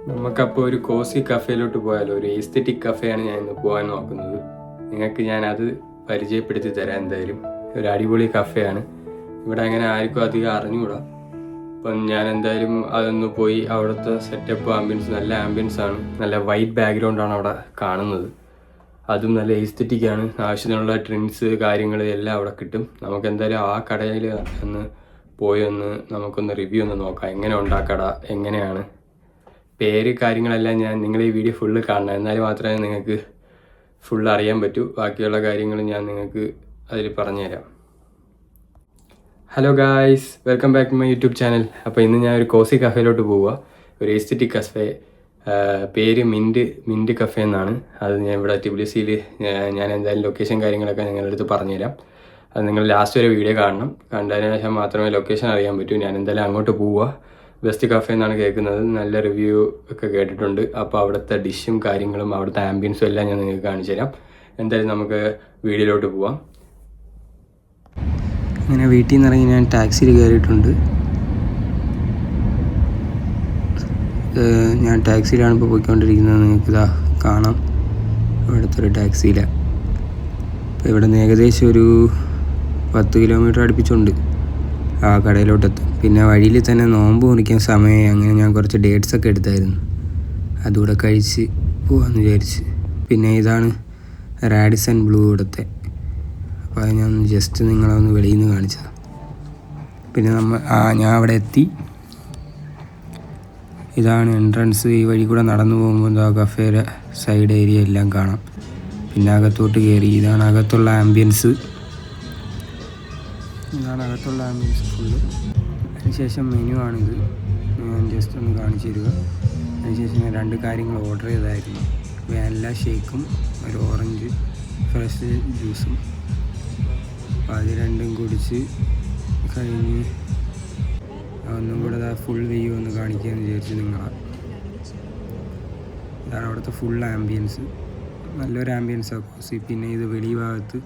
നമുക്കപ്പോൾ ഒരു കോസി കഫേയിലോട്ട് പോയാലോ? ഒരു എസ്തെറ്റിക് കഫേയാണ് ഞാൻ ഇന്ന് പോകാൻ നോക്കുന്നത്. നിങ്ങൾക്ക് ഞാൻ അത് പരിചയപ്പെടുത്തി തരാം. എന്തായാലും ഒരു അടിപൊളി കഫേയാണ്. ഇവിടെ അങ്ങനെ ആർക്കും അധികം അറിഞ്ഞുകൂടാ. അപ്പം ഞാൻ എന്തായാലും അതൊന്ന് പോയി അവിടുത്തെ സെറ്റപ്പ് ആംബിയൻസ് നല്ല ആംബിയൻസ് ആണ്. നല്ല വൈറ്റ് ബാക്ക്ഗ്രൗണ്ടാണ് അവിടെ കാണുന്നത്. അതും നല്ല എസ്തെറ്റിക് ആണ്. ആവശ്യത്തിനുള്ള ഡ്രിങ്ക്സ് കാര്യങ്ങൾ എല്ലാം അവിടെ കിട്ടും. നമുക്ക് എന്തായാലും ആ കടയിൽ ഒന്ന് പോയി നമുക്കൊന്ന് റിവ്യൂ ഒന്ന് നോക്കാം. എങ്ങനെ ഉണ്ടാ കട, എങ്ങനെയാണ് പേര് കാര്യങ്ങളെല്ലാം ഞാൻ നിങ്ങൾ ഈ വീഡിയോ ഫുള്ള് കാണണം. എന്നാൽ മാത്രമേ നിങ്ങൾക്ക് ഫുള്ള് അറിയാൻ പറ്റൂ. ബാക്കിയുള്ള കാര്യങ്ങൾ ഞാൻ നിങ്ങൾക്ക് അതിൽ പറഞ്ഞുതരാം. Hello guys, welcome back to my YouTube channel. അപ്പോൾ ഇന്ന് ഞാൻ ഒരു കോസി കഫേയിലോട്ട് പോവുക. ഒരു എസ്തെറ്റിക് കഫേ. പേര് മിൻറ്റ് കഫേ എന്നാണ്. അത് ഞാൻ ഇവിടെ TBCയിൽ ഞാൻ എന്തായാലും ലൊക്കേഷൻ കാര്യങ്ങളൊക്കെ നിങ്ങളുടെ അടുത്ത് പറഞ്ഞുതരാം. അത് നിങ്ങൾ ലാസ്റ്റ് ഒരു വീഡിയോ കാണണം. കണ്ടതിന് ശേഷം മാത്രമേ ലൊക്കേഷൻ അറിയാൻ പറ്റൂ. ഞാൻ എന്തായാലും അങ്ങോട്ട് പോവുക. ബെസ്റ്റ് കഫേ എന്നാണ് കേൾക്കുന്നത്. നല്ല റിവ്യൂ ഒക്കെ കേട്ടിട്ടുണ്ട്. അപ്പോൾ അവിടുത്തെ ഡിഷും കാര്യങ്ങളും അവിടുത്തെ ആംബിയൻസും എല്ലാം ഞാൻ നിങ്ങൾക്ക് കാണിച്ചു തരാം. എന്തായാലും നമുക്ക് വീഡിയോയിലോട്ട് പോവാം. അങ്ങനെ വീട്ടിൽ നിന്ന് ഇറങ്ങി ഞാൻ ടാക്സിയിൽ കയറിയിട്ടുണ്ട്. ഞാൻ ടാക്സിയിലാണ് ഇപ്പോൾ പോയിക്കൊണ്ടിരിക്കുന്നത്. നിങ്ങൾക്കിതാ കാണാം, ഇവിടുത്തെ ഒരു ടാക്സിയിലാണ്. ഇപ്പോൾ ഇവിടെ നിന്ന് ഏകദേശം ഒരു 10 കിലോമീറ്റർ അടുപ്പിച്ചുണ്ട് ആ കടയിലോട്ടെത്തും. പിന്നെ വഴിയിൽ തന്നെ നോമ്പ് മുറിക്കാൻ സമയമായി. അങ്ങനെ ഞാൻ കുറച്ച് ഡേറ്റ്സ് ഒക്കെ എടുത്തായിരുന്നു. അതുകൂടെ കഴിച്ച് പോകാമെന്ന് വിചാരിച്ച്. പിന്നെ ഇതാണ് റാഡിസൺ ബ്ലൂ ഇവിടുത്തെ. അപ്പോൾ അത് ഞാൻ ജസ്റ്റ് നിങ്ങളൊന്ന് വെളിയിൽ നിന്ന് കാണിച്ചതാണ്. പിന്നെ ഞാൻ അവിടെ എത്തി. ഇതാണ് എൻട്രൻസ്. ഈ വഴി കൂടെ നടന്നു പോകുമ്പോൾ ആ കഫേയുടെ സൈഡ് ഏരിയ എല്ലാം കാണാം. പിന്നെ അകത്തോട്ട് കയറി. ഇതാണ് അകത്തുള്ള ആംബിയൻസ്. ഫുള്ള്. അതിനുശേഷം മെനു ആണിത്. ഞാൻ ജസ്റ്റ് ഒന്ന് കാണിച്ചു തരിക. അതിനുശേഷം ഞാൻ 2 കാര്യങ്ങൾ ഓർഡർ ചെയ്തായിരുന്നു. വാനില ഷേക്കും ഒരു ഓറഞ്ച് ഫ്രഷ് ജ്യൂസും. അപ്പോൾ അത് രണ്ടും കുടിച്ച് കഴിഞ്ഞ് ഒന്നും കൂടെ ഫുൾ വ്യൂ ഒന്ന് കാണിക്കാമെന്ന് വിചാരിച്ചു നിങ്ങളാണ്. ഇതാണ് അവിടുത്തെ ഫുൾ ആംബിയൻസ്. നല്ലൊരു ആംബിയൻസാണ് കോസി. പിന്നെ ഇത് വെളി ഭാഗത്ത്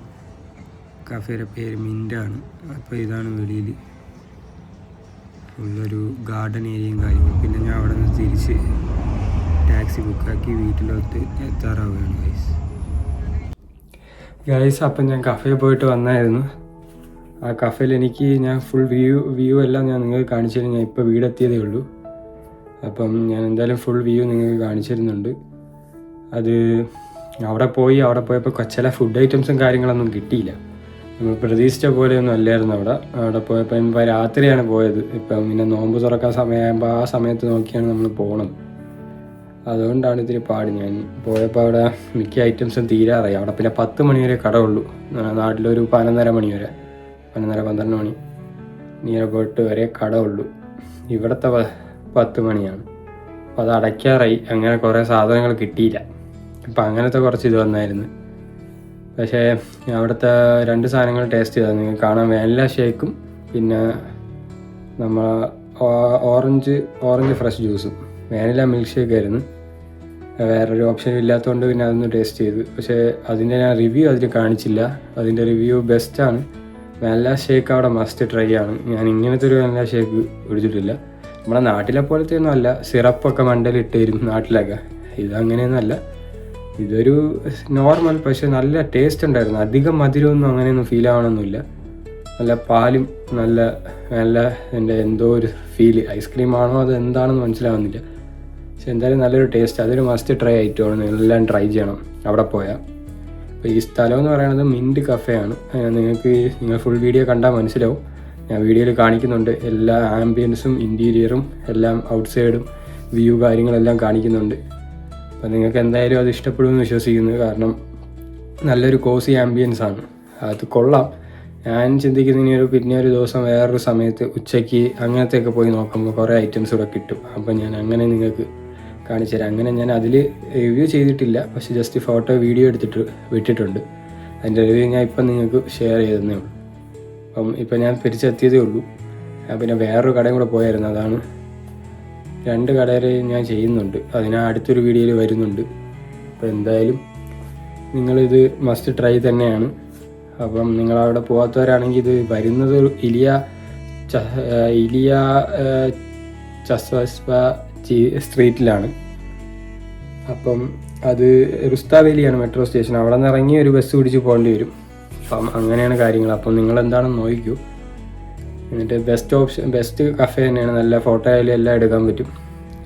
കഫേയുടെ പേര് മിൻറ്റാണ്. അപ്പോൾ ഇതാണ് വെളിയിൽ ഫുള്ളൊരു ഗാർഡൻ ഏരിയയും കാര്യങ്ങളും. പിന്നെ ഞാൻ അവിടെ നിന്ന് തിരിച്ച് ടാക്സി ബുക്കാക്കി വീട്ടിലോട്ട് എത്താറാവുകയാണ് ഗൈസ്. അപ്പം ഞാൻ കഫേ പോയിട്ട് വന്നായിരുന്നു. ആ കഫേയിൽ ഞാൻ ഫുൾ വ്യൂ എല്ലാം ഞാൻ നിങ്ങൾക്ക് കാണിച്ചു തരും. ഞാൻ ഇപ്പോൾ വീടെത്തിയതേ ഉള്ളൂ. അപ്പം ഞാൻ എന്തായാലും ഫുൾ വ്യൂ നിങ്ങൾക്ക് കാണിച്ചു തരുന്നുണ്ട്. അത് അവിടെ പോയപ്പോൾ ചില ഫുഡ് ഐറ്റംസും കാര്യങ്ങളൊന്നും കിട്ടിയില്ല. നമ്മൾ പ്രതീക്ഷിച്ച പോലെയൊന്നും അല്ലായിരുന്നു. അവിടെ പോയപ്പോൾ ഇപ്പോൾ രാത്രിയാണ് പോയത്. ഇപ്പം പിന്നെ നോമ്പ് തുറക്കാൻ സമയമാകുമ്പോൾ ആ സമയത്ത് നോക്കിയാണ് നമ്മൾ പോകണത്. അതുകൊണ്ടാണ് ഇതിൽ പാട്. ഞാൻ പോയപ്പോൾ അവിടെ മിക്ക ഐറ്റംസും തീരാറായി. അവിടെ പിന്നെ 10 മണി വരെ കട ഉള്ളൂ. നാട്ടിലൊരു 11:30 മണി വരെ, 11-12 മണി നിയർ അബൌട്ട് വരെ കട ഉള്ളൂ. ഇവിടുത്തെ 10 മണിയാണ്. അപ്പോൾ അത് അടയ്ക്കാറായി. അങ്ങനെ കുറേ സാധനങ്ങൾ കിട്ടിയില്ല. അപ്പം അങ്ങനത്തെ കുറച്ച് ഇത് വന്നായിരുന്നു. പക്ഷേ അവിടുത്തെ 2 സാധനങ്ങൾ ടേസ്റ്റ് ചെയ്താൽ നിങ്ങൾക്ക് കാണാം. വാനില ഷേക്കും പിന്നെ നമ്മൾ ഓറഞ്ച് ഫ്രഷ് ജ്യൂസും. വാനില മിൽക്ക് ഷേക്ക് ആയിരുന്നു. വേറൊരു ഓപ്ഷൻ ഇല്ലാത്തതുകൊണ്ട് പിന്നെ അതൊന്ന് ടേസ്റ്റ് ചെയ്തു. പക്ഷേ അതിൻ്റെ ഞാൻ റിവ്യൂ അതിൽ കാണിച്ചില്ല. അതിൻ്റെ റിവ്യൂ ബെസ്റ്റാണ്. വാനില ഷേക്ക് അവിടെ മസ്റ്റ് ട്രൈ ആണ്. ഞാൻ ഇങ്ങനത്തെ ഒരു വാനില ഷേക്ക് കുടിച്ചിട്ടില്ല. നമ്മുടെ നാട്ടിലെ പോലത്തെ ഒന്നും അല്ല. സിറപ്പൊക്കെ മണ്ടലിട്ട് തരും നാട്ടിലൊക്കെ. ഇതങ്ങനെയൊന്നുമല്ല. ഇതൊരു നോർമൽ, പക്ഷെ നല്ല ടേസ്റ്റ് ഉണ്ടായിരുന്നു. അധികം മധുരമൊന്നും അങ്ങനെയൊന്നും ഫീൽ ആവണമെന്നില്ല. നല്ല പാലും നല്ല എൻ്റെ എന്തോ ഒരു ഫീല്. ഐസ്ക്രീം ആണോ അത് എന്താണെന്ന് മനസ്സിലാവുന്നില്ല. പക്ഷെ എന്തായാലും നല്ലൊരു ടേസ്റ്റ്. അതൊരു മസ്റ്റ് ട്രൈ ഐറ്റമാണ്. എല്ലാം ട്രൈ ചെയ്യണം അവിടെ പോയാൽ. അപ്പോൾ ഈ സ്ഥലം എന്ന് പറയുന്നത് മിൻറ്റ് കഫേ ആണ്. നിങ്ങൾ ഫുൾ വീഡിയോ കണ്ടാൽ മനസ്സിലാവും. ഞാൻ വീഡിയോയിൽ കാണിക്കുന്നുണ്ട്. എല്ലാ ആംബിയൻസും ഇൻറ്റീരിയറും എല്ലാം ഔട്ട്സൈഡും വ്യൂ കാര്യങ്ങളെല്ലാം കാണിക്കുന്നുണ്ട്. അപ്പോൾ നിങ്ങൾക്ക് എന്തായാലും അത് ഇഷ്ടപ്പെടുമെന്ന് വിശ്വസിക്കുന്നു. കാരണം നല്ലൊരു കോസി ആംബിയൻസ് ആണ്. അത് കൊള്ളാം. ഞാൻ ചിന്തിക്കുന്നതിന് പിന്നെ ഒരു ദിവസം വേറൊരു സമയത്ത് ഉച്ചയ്ക്ക് അങ്ങനത്തെയൊക്കെ പോയി നോക്കുമ്പോൾ കുറേ ഐറ്റംസ് ഇവിടെ കിട്ടും. അപ്പോൾ ഞാൻ അങ്ങനെ നിങ്ങൾക്ക് കാണിച്ചു തരാം. അങ്ങനെ ഞാൻ അതിൽ റിവ്യൂ ചെയ്തിട്ടില്ല. പക്ഷേ ജസ്റ്റ് ഫോട്ടോ വീഡിയോ എടുത്തിട്ട് വിട്ടിട്ടുണ്ട്. അതിൻ്റെ റിവ്യൂ ഞാൻ ഇപ്പം നിങ്ങൾക്ക് ഷെയർ ചെയ്തതേ ഉള്ളൂ. അപ്പം ഇപ്പം ഞാൻ തിരിച്ചെത്തിയതേ ഉള്ളൂ. പിന്നെ വേറൊരു കടയും കൂടെ പോയായിരുന്നു. അതാണ് 2 കടയിൽ ഞാൻ ചെയ്യുന്നുണ്ട്. അതിന് അടുത്തൊരു വീഡിയോയിൽ വരുന്നുണ്ട്. അപ്പോൾ എന്തായാലും നിങ്ങളിത് മസ്റ്റ് ട്രൈ തന്നെയാണ്. അപ്പം നിങ്ങളവിടെ പോകാത്തവരാണെങ്കിൽ ഇത് വരുന്നത് ഇലിയ ചസ്വസ്വ സ്ട്രീറ്റിലാണ്. അപ്പം അത് റുസ്ത വേലിയാണ് മെട്രോ സ്റ്റേഷൻ. അവിടെ നിന്ന് ഇറങ്ങി ഒരു ബസ് പിടിച്ച് പോകേണ്ടി വരും. അപ്പം അങ്ങനെയാണ് കാര്യങ്ങൾ. അപ്പം നിങ്ങളെന്താണെന്ന് നോക്കിക്കൂ. എന്നിട്ട് ബെസ്റ്റ് കഫേ തന്നെയാണ്. നല്ല ഫോട്ടോ ആയാലും എല്ലാം എടുക്കാൻ പറ്റും.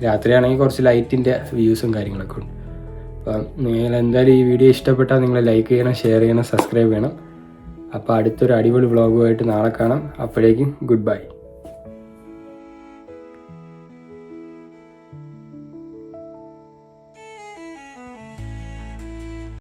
രാത്രിയാണെങ്കിൽ കുറച്ച് ലൈറ്റിൻ്റെ വ്യൂസും കാര്യങ്ങളൊക്കെ ഉണ്ട്. അപ്പം നിങ്ങൾ എന്തായാലും ഈ വീഡിയോ ഇഷ്ടപ്പെട്ടാൽ നിങ്ങൾ ലൈക്ക് ചെയ്യണം, ഷെയർ ചെയ്യണം, സബ്സ്ക്രൈബ് ചെയ്യണം. അപ്പോൾ അടുത്തൊരു അടിപൊളി വ്ളോഗുമായിട്ട് നാളെ കാണാം. അപ്പോഴേക്കും ഗുഡ് ബൈ.